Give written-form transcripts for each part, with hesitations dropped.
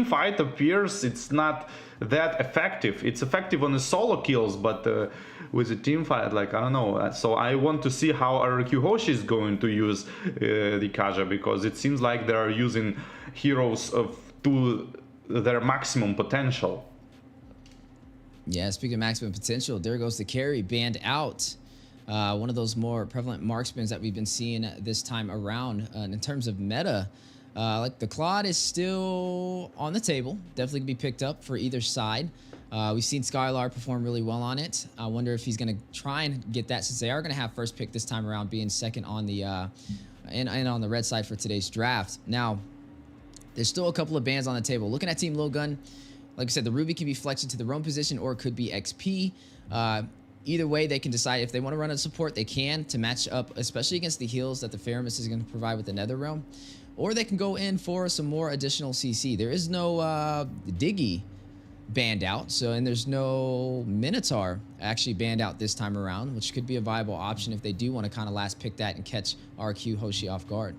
fight appears it's not that effective. It's effective on the solo kills, but with a team fight, like, I don't know. So I want to see how RRQ Hoshi is going to use the Kaja, because it seems like they are using heroes to their maximum potential. Yeah, speaking of maximum potential, there goes the carry, banned out. One of those more prevalent marksmans that we've been seeing this time around. In terms of meta, like the Claude is still on the table. Definitely can be picked up for either side. We've seen Skylar perform really well on it. I wonder if he's going to try and get that, since they are going to have first pick this time around, being second on the and on the red side for today's draft. Now, there's still a couple of bans on the table. Looking at Team Lilgun, like I said, the Ruby can be flexed into the roam position, or it could be XP. Either way, they can decide if they want to run a support, they can, to match up, especially against the heals that the Faramis is going to provide with the Nether Realm. Or they can go in for some more additional CC. There is no Diggy banned out, and there's no Minotaur actually banned out this time around, which could be a viable option if they do want to kind of last pick that and catch RQ Hoshi off guard.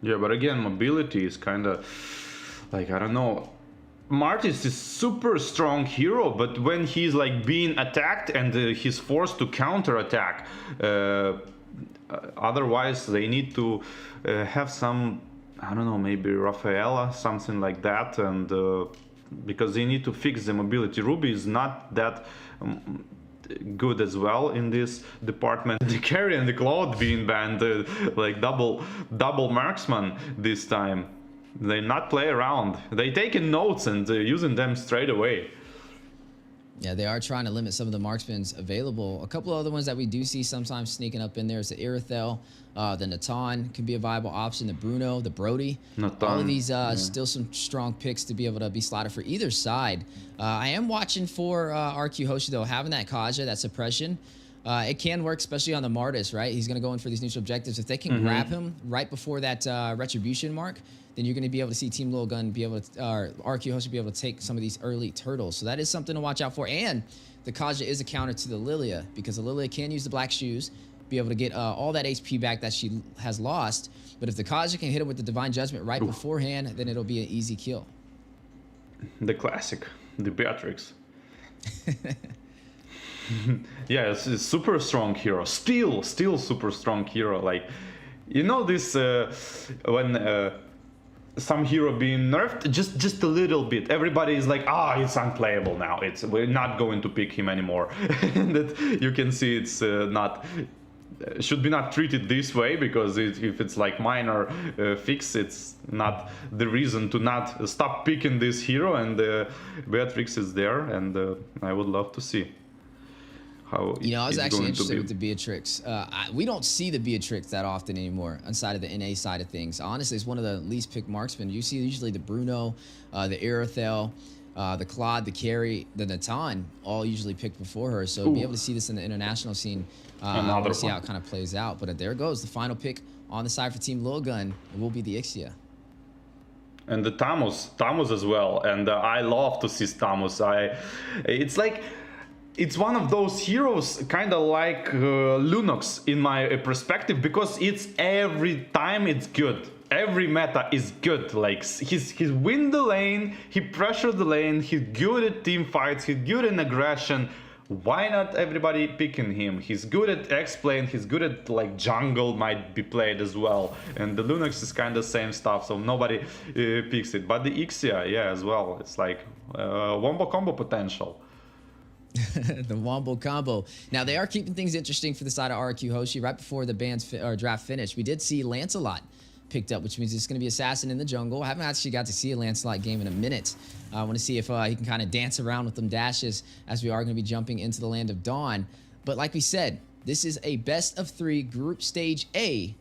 Yeah, but again, mobility is kind of like, I don't know. Martis is super strong hero, but when he's like being attacked and he's forced to counter attack, otherwise they need to have some, I don't know, maybe Rafaela, something like that, and because they need to fix the mobility. Ruby is not that good as well in this department. The carry and the Cloud being banned, like double marksman this time. They not play around. They taking notes and using them straight away. Yeah, they are trying to limit some of the marksmans available. A couple of other ones that we do see sometimes sneaking up in there is the Irithel, the Natan can be a viable option, the Bruno, the Brody. Natan, all of these still some strong picks to be able to be slotted for either side. I am watching for RQ Hoshi though, having that Kaja, that suppression. It can work, especially on the Martis, right? He's going to go in for these neutral objectives. If they can grab him right before that retribution mark, then you're going to be able to see Team Lilgun be able to, or RQ Hoshi be able to take some of these early turtles. So that is something to watch out for. And the Kaja is a counter to the Lilia, because the Lilia can use the black shoes, be able to get all that HP back that she has lost. But if the Kaja can hit him with the Divine Judgment right beforehand, then it'll be an easy kill. The classic, the Beatrix. Yeah, it's a super strong hero. Still super strong hero. Like, you know, this when some hero being nerfed just a little bit, everybody is like, it's unplayable now. We're not going to pick him anymore. And that you can see it's not should be not treated this way, because if it's like minor fix, it's not the reason to not stop picking this hero. And Beatrix is there, and I would love to see. You know, I was actually interested with the Beatrix. We don't see the Beatrix that often anymore inside of the NA side of things. Honestly, it's one of the least picked marksmen. You see usually the Bruno, the Irithel, the Claude, the Carry, the Natan, all usually picked before her. So be able to see this in the international scene, I want to see how it kind of plays out. But there it goes. The final pick on the side for Team Lilgun will be the Ixia. And the Tamus as well. And I love to see Tamus. It's like, it's one of those heroes, kind of like Lunox in my perspective, because it's every time it's good. Every meta is good. Like, he's win the lane, he pressures the lane, he's good at team fights, he's good in aggression. Why not everybody picking him? He's good at X-Plane, he's good at like jungle, might be played as well. And the Lunox is kind of same stuff, so nobody picks it. But the Ixia, yeah, as well. It's like wombo combo potential. The Wombo combo. Now, they are keeping things interesting for the side of RQ Hoshi. Right before the band's draft finished, we did see Lancelot picked up, which means it's going to be Assassin in the jungle. I haven't actually got to see a Lancelot game in a minute. I want to see if he can kind of dance around with them dashes, as we are going to be jumping into the Land of Dawn. But like we said, this is a best-of-3 group stage A,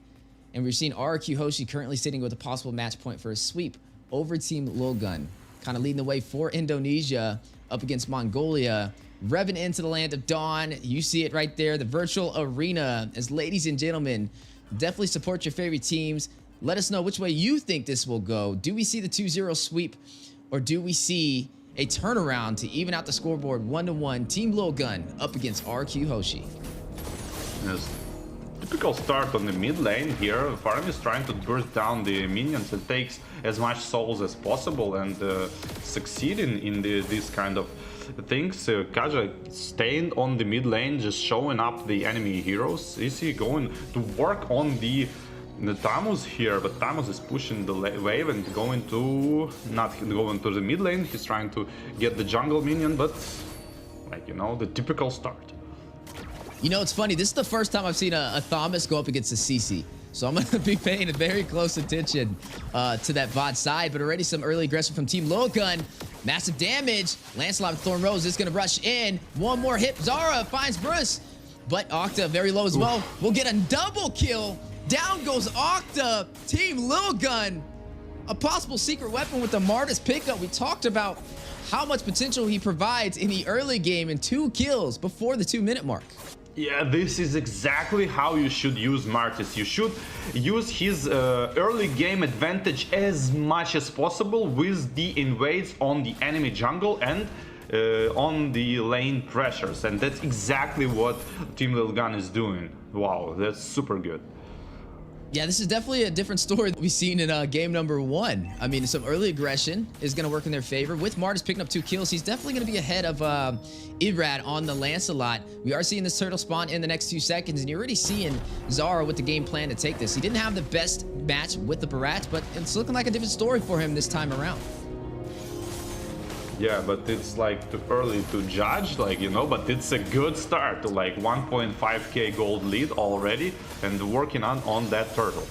and we're seeing RQ Hoshi currently sitting with a possible match point for a sweep over Team Lilgun, kind of leading the way for Indonesia up against Mongolia. Revving into the Land of Dawn. You see it right there, the virtual arena. As ladies and gentlemen, definitely support your favorite teams. Let us know which way you think this will go. Do we see the 2-0 sweep, or do we see a turnaround to even out the scoreboard 1-1? Team Lilgun up against RQ Hoshi. Yes. typical start on the mid lane here. Farm is trying to burst down the minions and takes as much souls as possible and succeed in this kind of things. Kaja staying on the mid lane, just showing up the enemy heroes. Is he going to work on the Tamus here? But Tamus is pushing the wave and going to not going to the mid lane. He's trying to get the jungle minion, but like, you know, the typical start. You know, it's funny. This is the first time I've seen a Thomas go up against a CC. So I'm going to be paying very close attention to that bot side. But already some early aggression from Team Lilgun. Massive damage. Lancelot with Thorn Rose is going to rush in. One more hit. Zara finds Bruce. But Octa very low as well. We'll get a double kill. Down goes Octa. Team Lilgun. A possible secret weapon with the Martis pickup. We talked about how much potential he provides in the early game and 2 kills before the 2-minute mark. Yeah, this is exactly how you should use Martis. You should use his early game advantage as much as possible with the invades on the enemy jungle and on the lane pressures. And that's exactly what Team Lilgun is doing. Wow, that's super good. Yeah, this is definitely a different story that we've seen in game number 1. I mean, some early aggression is going to work in their favor. With Martis picking up 2 kills, he's definitely going to be ahead of Irad on the Lancelot. We are seeing this turtle spawn in the next few seconds, and you're already seeing Zara with the game plan to take this. He didn't have the best match with the Barats, but it's looking like a different story for him this time around. Yeah, but it's like too early to judge, like, you know, but it's a good start to like 1.5k gold lead already and working on that turtle.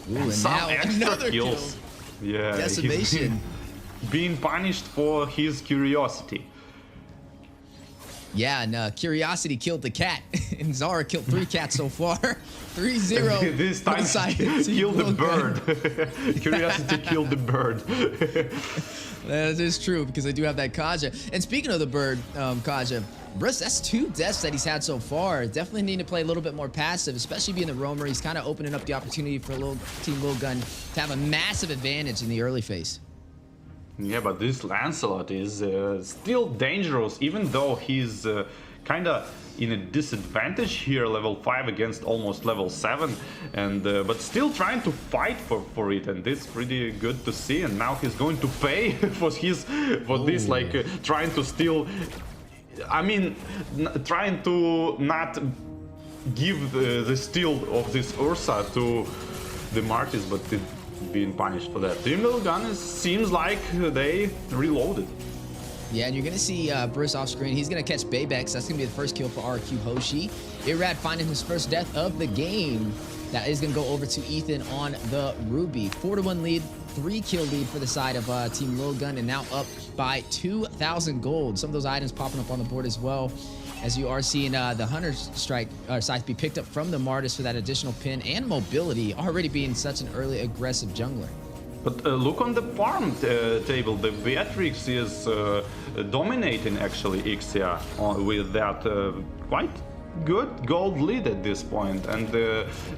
Ooh, and now another kills. Kill. Yeah, decimation. Being punished for his curiosity. Yeah, and Curiosity killed the cat, and Zara killed 3 cats so far. 3-0. This time killed the bird. Curiosity killed the bird. That is true, because I do have that Kaja. And speaking of the bird, Kaja, Bruce, that's 2 deaths that he's had so far. Definitely need to play a little bit more passive, especially being the roamer. He's kind of opening up the opportunity for Team Lilgun to have a massive advantage in the early phase. Yeah, but this Lancelot is still dangerous, even though he's kind of in a disadvantage here, level 5 against almost level 7, and but still trying to fight for it, and it's pretty good to see. And now he's going to pay for this, like trying to steal. I mean, trying to not give the steal of this Ursa to the Martis, but being punished for that. Team Lilgun seems like they reloaded. Yeah, and you're going to see Bruce off screen. He's going to catch Baybex. That's going to be the first kill for RRQ Hoshi. Irad finding his first death of the game. That is going to go over to Ethan on the Ruby. 4-1 lead, 3-kill lead for the side of Team Lilgun, and now up by 2,000 gold. Some of those items popping up on the board as well, as you are seeing the Hunter Strike scythe be picked up from the Martis for that additional pin and mobility, already being such an early aggressive jungler. But look on the farm table. The Beatrix is dominating actually Ixia with that quite good gold lead at this point, and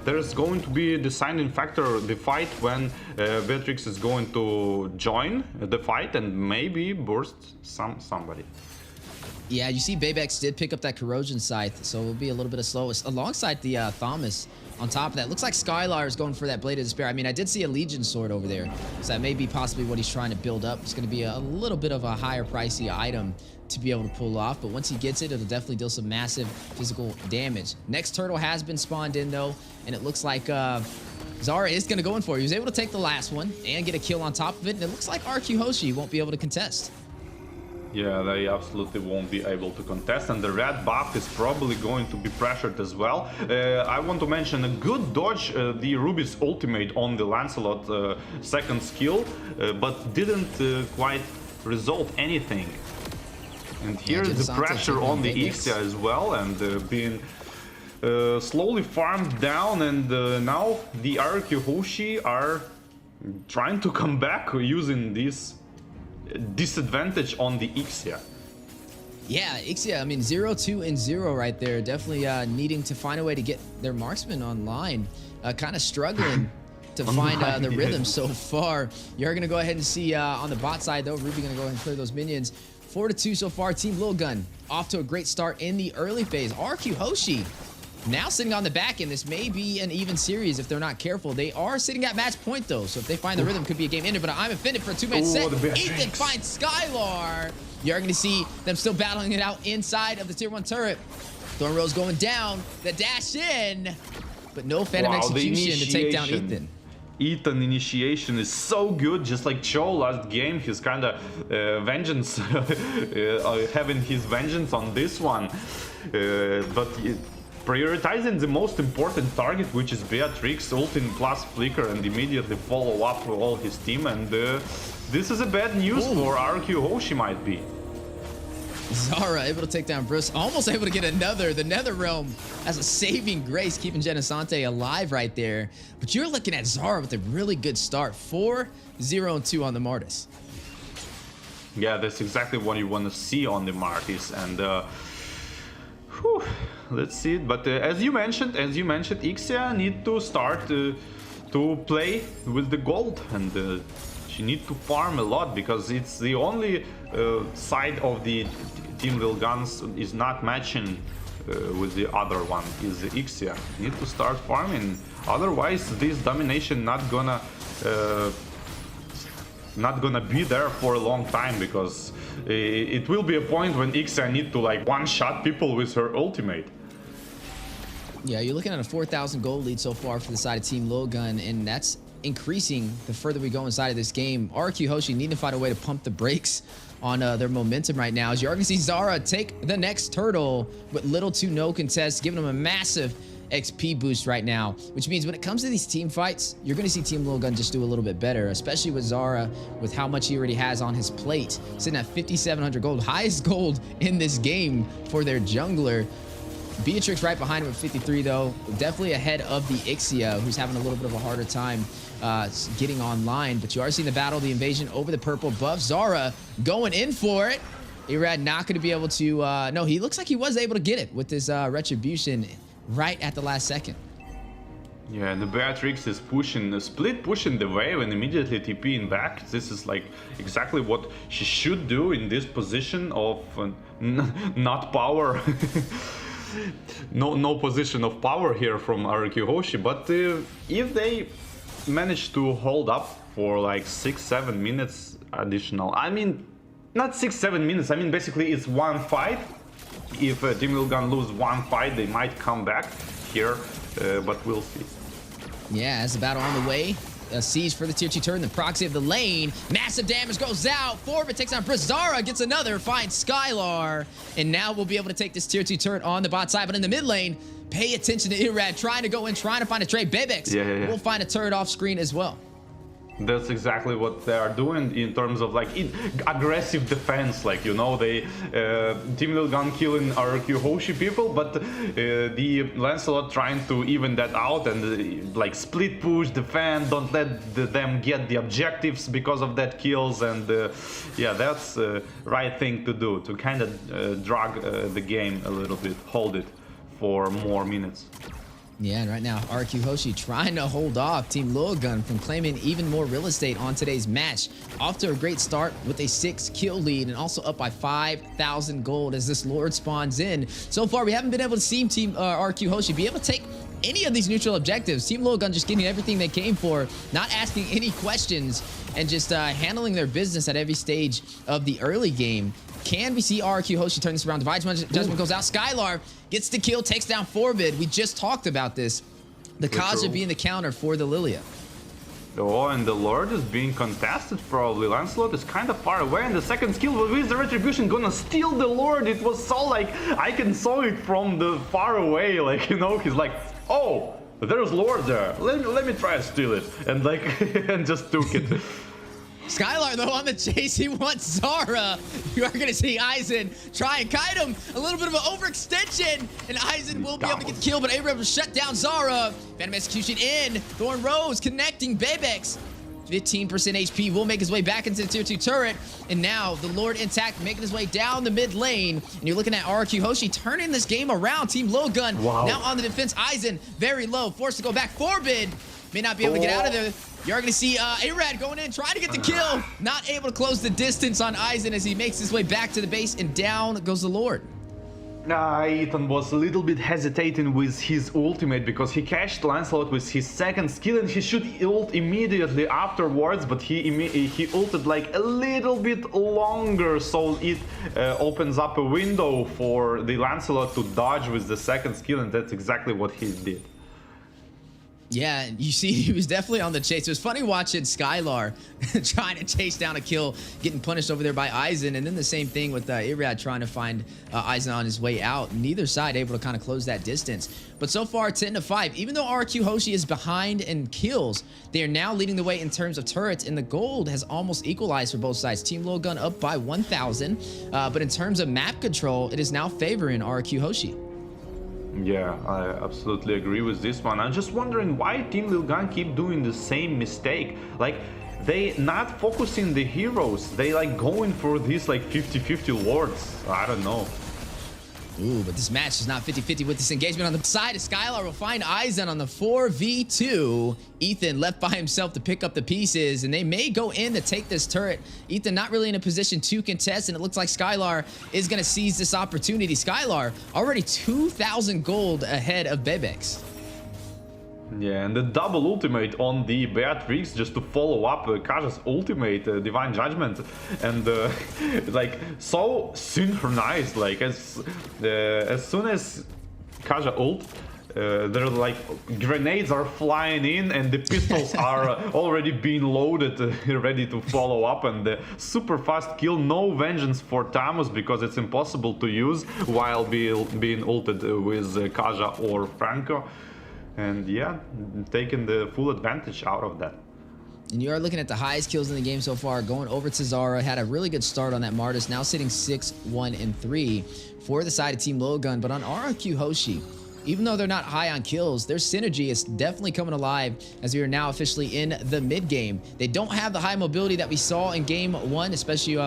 there's going to be a deciding factor, the fight, when Beatrix is going to join the fight and maybe burst somebody. Yeah, you see Baybex did pick up that corrosion scythe, so it'll be a little bit of slowness alongside the Thomas. On top of that, looks like Skylar is going for that Blade of Despair. I mean, I did see a Legion sword over there, so that may be possibly what he's trying to build up. It's going to be a little bit of a higher pricey item to be able to pull off, but once he gets it, it'll definitely deal some massive physical damage. Next turtle has been spawned in though, and it looks like Zara is going to go in for it. He was able to take the last one and get a kill on top of it, and it looks like RRQ Hoshi won't be able to contest. Yeah, they absolutely won't be able to contest, and the red buff is probably going to be pressured as well. I want to mention a good dodge, the Ruby's ultimate on the Lancelot second skill, but didn't quite result anything. And here is the pressure on the Ixia as well, and being slowly farmed down, and now the RRQ Hoshi are trying to come back using this disadvantage on the Ixia. Yeah, Ixia, I mean, 0-2-0 right there. Definitely needing to find a way to get their marksman online. Kind of struggling to find the rhythm so far. You're going to go ahead and see on the bot side, though, Ruby going to go ahead and clear those minions. 4-2 so far. Team Lilgun off to a great start in the early phase. RRQ Hoshi now sitting on the back end. This may be an even series if they're not careful. They are sitting at match point, though, so if they find the rhythm, could be a game ender, but I'm offended for a two-man set. Ethan finds Skylar. You're going to see them still battling it out inside of the tier 1 turret. Thorn Rose going down, the dash in, but no Phantom execution to take down Ethan. Ethan initiation is so good, just like Cho last game. He's kind of vengeance, having his vengeance on this one, but prioritizing the most important target, which is Beatrix, ult in plus flicker, and immediately follow up with all his team. And this is a bad news for RRQ Hoshi, might be. Zara able to take down Bruce, almost able to get another. The Nether Realm as a saving grace, keeping Genesante alive right there. But you're looking at Zara with a really good start. 4-0-2 on the Martis. Yeah, that's exactly what you want to see on the Martis. And let's see it. But as you mentioned, Ixia need to start to play with the gold, and she need to farm a lot, because it's the only side of the Team Lilgun is not matching with the other one, is the Ixia. Need to start farming, otherwise this domination not gonna be there for a long time, because it will be a point when Ixia need to like one-shot people with her ultimate. Yeah, you're looking at a 4,000 gold lead so far for the side of Team Lilgun, and that's increasing the further we go inside of this game. RRQ Hoshi need to find a way to pump the brakes on their momentum right now, as you're going to see Zara take the next turtle with little to no contest, giving them a massive XP boost right now, which means when it comes to these team fights, you're going to see Team Lilgun just do a little bit better, especially with Zara, with how much he already has on his plate, sitting at 5,700 gold, highest gold in this game for their jungler. Beatrix right behind him with 53, though. Definitely ahead of the Ixia, who's having a little bit of a harder time getting online. But you are seeing the battle, the invasion over the purple buff. Zara going in for it. Irad not going to be able to... no, he looks like he was able to get it with his retribution right at the last second. Yeah, the Beatrix is pushing, split pushing the wave and immediately TPing back. This is like exactly what she should do in this position of not power. No position of power here from RRQ Hoshi, but if they manage to hold up for like 6-7 minutes additional, I mean, not 6-7 minutes, I mean basically it's one fight. If Team Lilgun lose one fight, they might come back here, but we'll see. Yeah, as the battle on the way. A siege for the tier 2 turn, the proxy of the lane. Massive damage goes out. Forbid takes on Briss. Zara gets another, finds Skylar. And now we'll be able to take this tier 2 turret on the bot side. But in the mid lane, pay attention to Irad trying to go in, trying to find a trade. Bebex will find a turret off screen as well. That's exactly what they are doing in terms of like aggressive defense. Like, you know, they Team Lilgun killing RRQ Hoshi people, but the Lancelot trying to even that out and like split push, defend, don't let them get the objectives because of that kills. And yeah, that's the right thing to do, to kind of drag the game a little bit, hold it for more minutes. Yeah, and right now, RRQ Hoshi trying to hold off Team Lilgun from claiming even more real estate on today's match. Off to a great start with a 6-kill lead and also up by 5,000 gold as this Lord spawns in. So far, we haven't been able to see Team RRQ Hoshi be able to take any of these neutral objectives. Team Lilgun just getting everything they came for, not asking any questions, and just handling their business at every stage of the early game. Can we see RRQ Hoshi turn this around? Divine Judgment goes out. Skylar gets the kill, takes down Forbid. We just talked about this. The Kaja being the counter for the Lilia. Oh, and the Lord is being contested probably. Lancelot is kind of far away, and the second skill with the Retribution gonna steal the Lord. It was so like, I can saw it from the far away, like, you know, he's like, oh, there's Lord there. Let me try to steal it. And like, and just took it. Skylar, though, on the chase, he wants Zara. You are going to see Aizen try and kite him. A little bit of an overextension, and Aizen will be able to get the kill, but able to shut down Zara. Phantom execution in. Thorn Rose connecting Bebex. 15% HP will make his way back into the tier 2 turret. And now the Lord intact, making his way down the mid lane. And you're looking at RRQ Hoshi turning this game around. Team Lilgun now on the defense. Aizen very low, forced to go back. Forbid may not be able to get out of there. You're going to see Arad going in, trying to get the kill. Not able to close the distance on Aizen as he makes his way back to the base, and down goes the Lord. Ethan was a little bit hesitating with his ultimate because he cashed Lancelot with his second skill and he should ult immediately afterwards, but he ulted like a little bit longer, so it opens up a window for the Lancelot to dodge with the second skill, and that's exactly what he did. Yeah, you see, he was definitely on the chase. It was funny watching Skylar trying to chase down a kill, getting punished over there by Aizen, and then the same thing with Irad trying to find Aizen on his way out. Neither side able to kind of close that distance. But so far, 10-5. Even though RRQ Hoshi is behind in kills, they are now leading the way in terms of turrets, and the gold has almost equalized for both sides. Team Lilgun up by 1,000, but in terms of map control, it is now favoring RRQ Hoshi. Yeah, I absolutely agree with this one. I'm just wondering why Team Lilgun keep doing the same mistake. Like, they not focusing the heroes. They like going for these like 50-50 lords. I don't know. Ooh, but this match is not 50-50 with this engagement on the side. Skylar will find Aizen on the 4v2. Ethan left by himself to pick up the pieces, and they may go in to take this turret. Ethan not really in a position to contest, and it looks like Skylar is going to seize this opportunity. Skylar already 2,000 gold ahead of Bebex. Yeah, and the double ultimate on the Beatrix just to follow up Kaja's ultimate, Divine Judgment, and like so synchronized. Like as soon as Kaja ult, they're like grenades are flying in, and the pistols are already being loaded, ready to follow up, and super fast kill. No vengeance for Tamus because it's impossible to use while being ulted with Kaja or Franco. And yeah, taking the full advantage out of that. And you are looking at the highest kills in the game so far. Going over to Zara, had a really good start on that Martis, now sitting 6-1-3 for the side of Team Lilgun. But on RRQ Hoshi, even though they're not high on kills, their synergy is definitely coming alive as we are now officially in the mid game. They don't have the high mobility that we saw in game one, especially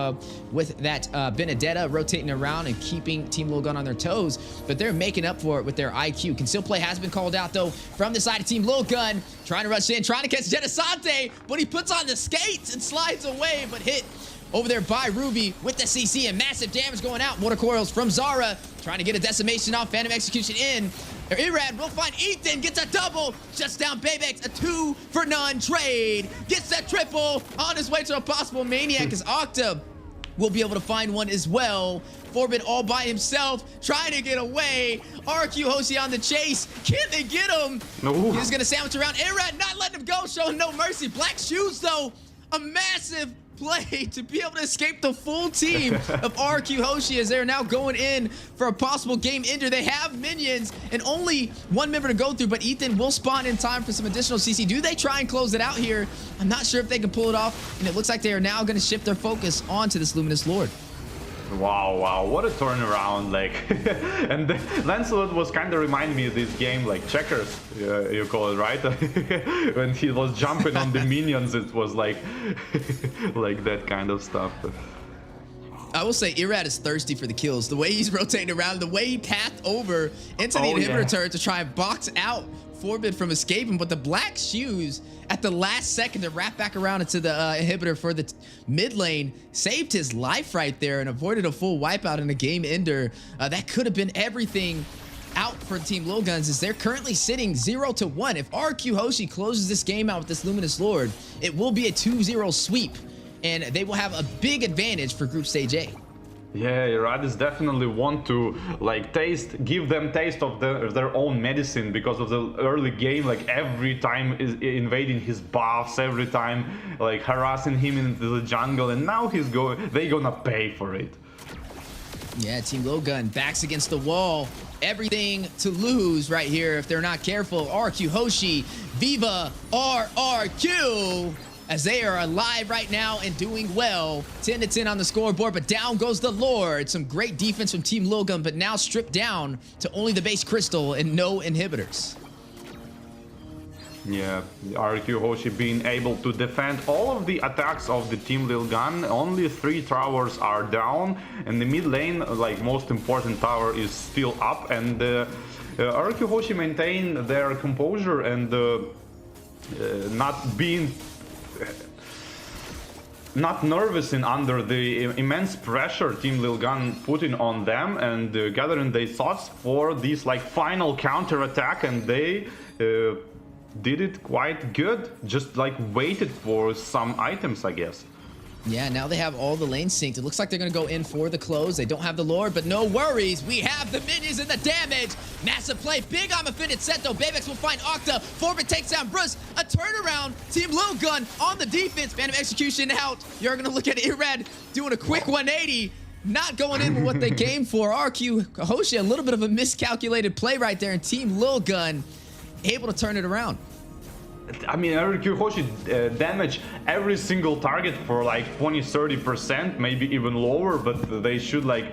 with that Benedetta rotating around and keeping Team Lilgun on their toes, but they're making up for it with their IQ. Conceal play has been called out though from the side of Team Lilgun, trying to rush in, trying to catch Genesante, but he puts on the skates and slides away, but hit over there by Ruby with the CC and massive damage going out. Mortar coils from Zara, trying to get a decimation off, Phantom Execution in. Irad will find Ethan, gets a double, shuts down Bebex, a 2-for-none trade, gets that triple, on his way to a possible Maniac as Octa will be able to find one as well. Forbid all by himself, trying to get away. RRQ Hoshi on the chase, can they get him? No. He's gonna sandwich around Irad, not letting him go, showing no mercy. Black shoes though, a massive play to be able to escape the full team of RRQ Hoshi as they're now going in for a possible game ender. They have minions and only one member to go through, but Ethan will spawn in time for some additional CC. Do they try and close it out here? I'm not sure if they can pull it off, and it looks like they are now going to shift their focus onto this Luminous Lord. Wow, what a turnaround, like. And Lancelot was kind of reminding me of this game, like checkers, you call it, right? When he was jumping on the minions, it was like like that kind of stuff. I will say Irad is thirsty for the kills. The way he's rotating around, the way he pathed over into the inhibitor turret to try and box out Forbid from escaping, but the black shoes at the last second to wrap back around into the inhibitor for the mid lane saved his life right there and avoided a full wipeout in a game ender. That could have been everything out for Team Lilguns as they're currently sitting 0-1. If RRQ Hoshi closes this game out with this Luminous Lord, it will be a 2-0 sweep, and they will have a big advantage for Group Stage A. Yeah, Radis definitely want to like give them taste of their own medicine because of the early game. Like every time is invading his buffs, every time like harassing him into the jungle, and now they gonna pay for it. Yeah, Team Lilgun backs against the wall. Everything to lose right here if they're not careful. RRQ Hoshi, Viva RRQ! As they are alive right now and doing well. 10-10 on the scoreboard, but down goes the Lord. Some great defense from Team Lilgun, but now stripped down to only the base crystal and no inhibitors. Yeah, RRQ Hoshi being able to defend all of the attacks of the Team Lilgun. Only 3 towers are down, and the mid lane, like most important tower, is still up. And RRQ Hoshi maintain their composure and not being not nervous in under the immense pressure Team Lilgun putting on them, and gathering their thoughts for this like final counter attack, and they did it quite good. Just like waited for some items, I guess. Yeah, now they have all the lanes synced. It looks like they're going to go in for the close. They don't have the Lord, but no worries. We have the minions and the damage. Massive play. Big on offended set, though. Baybex will find Octa. Forbid takes down Bruce. A turnaround. Team Lilgun on the defense. Phantom Execution out. You're going to look at Irad doing a quick 180. Not going in with what they came for. RRQ, Hoshi, a little bit of a miscalculated play right there. And Team Lilgun able to turn it around. I mean, RRQ Hoshi damage every single target for like 20-30%, maybe even lower, but they should like...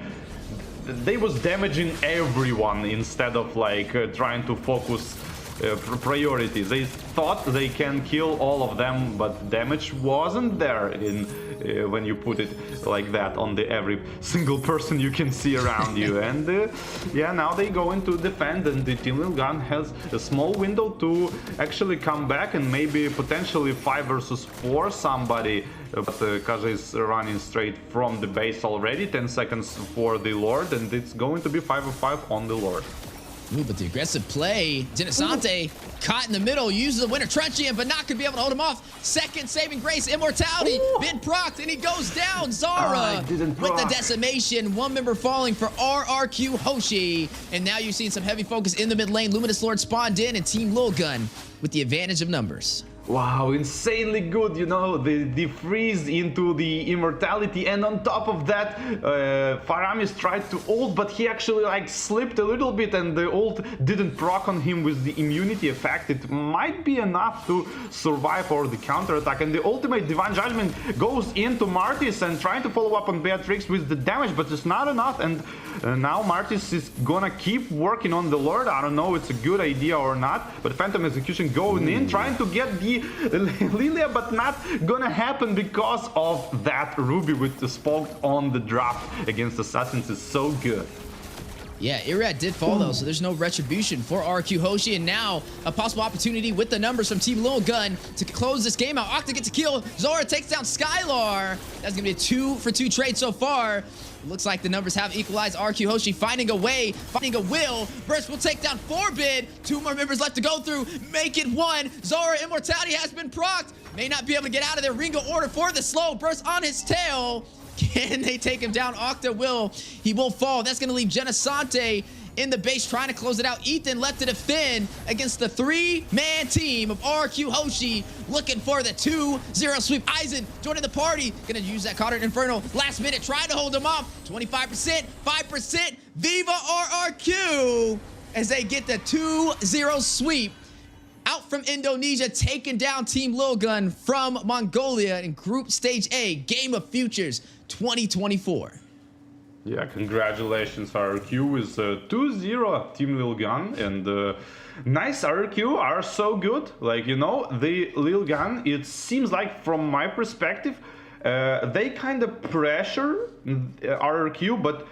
They was damaging everyone instead of like trying to focus priorities. They thought they can kill all of them, but damage wasn't there in when you put it like that on the every single person you can see around you. And yeah, now they go into defend, and the Team Lilgun has a small window to actually come back and maybe potentially 5 versus 4 somebody. But Kaja is running straight from the base already. 10 seconds for the Lord, and it's going to be 5-5 on the Lord. Ooh, but the aggressive play, Genesante caught in the middle, uses the Winter Truncheon, but not going to be able to hold him off. Second saving grace, Immortality, been procced, and he goes down. Zara with the decimation. One member falling for RRQ Hoshi. And now you're seeing some heavy focus in the mid lane. Luminous Lord spawned in, and Team Lilgun with the advantage of numbers. Wow, insanely good, you know, the freeze into the immortality, and on top of that, Faramis tried to ult, but he actually like slipped a little bit, and the ult didn't proc on him with the immunity effect. It might be enough to survive or the counter attack, and the ultimate Divine Judgment goes into Martis and trying to follow up on Beatrix with the damage, but it's not enough. And now Martis is gonna keep working on the Lord. I don't know, it's a good idea or not, but Phantom Execution going in, trying to get the Lilia, but not gonna happen because of that Ruby with the spoke on the drop against Assassins is so good. Yeah, Irad did fall though, so there's no retribution for RQ Hoshi, and now a possible opportunity with the numbers from Team Lilgun to close this game out. Octa gets a kill. Zora takes down Skylar. That's gonna be a 2-for-2 trade so far. Looks like the numbers have equalized. RQ Hoshi finding a way, finding a will. Burst will take down Forbid. 2 more members left to go through. Make it 1. Zora Immortality has been procced. May not be able to get out of there. Ringo order for the slow. Burst on his tail. Can they take him down? Octa will. He will fall. That's going to leave Genesante in the base trying to close it out. Ethan left to defend against the 3-man team of RQ Hoshi, looking for the 2-0 sweep. Aizen joining the party, gonna use that Cauldron Inferno last minute, trying to hold him off. 25%, 5%, Viva RRQ as they get the 2-0 sweep out from Indonesia, taking down Team Lilgun from Mongolia in Group Stage A, Game of Futures 2024. Yeah, congratulations RRQ with 2-0 Team Lilgun, and nice. RRQ are so good. Like, you know, the Lilgun, it seems like from my perspective, they kind of pressure RRQ, but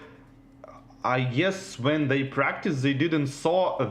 I guess when they practice, they didn't saw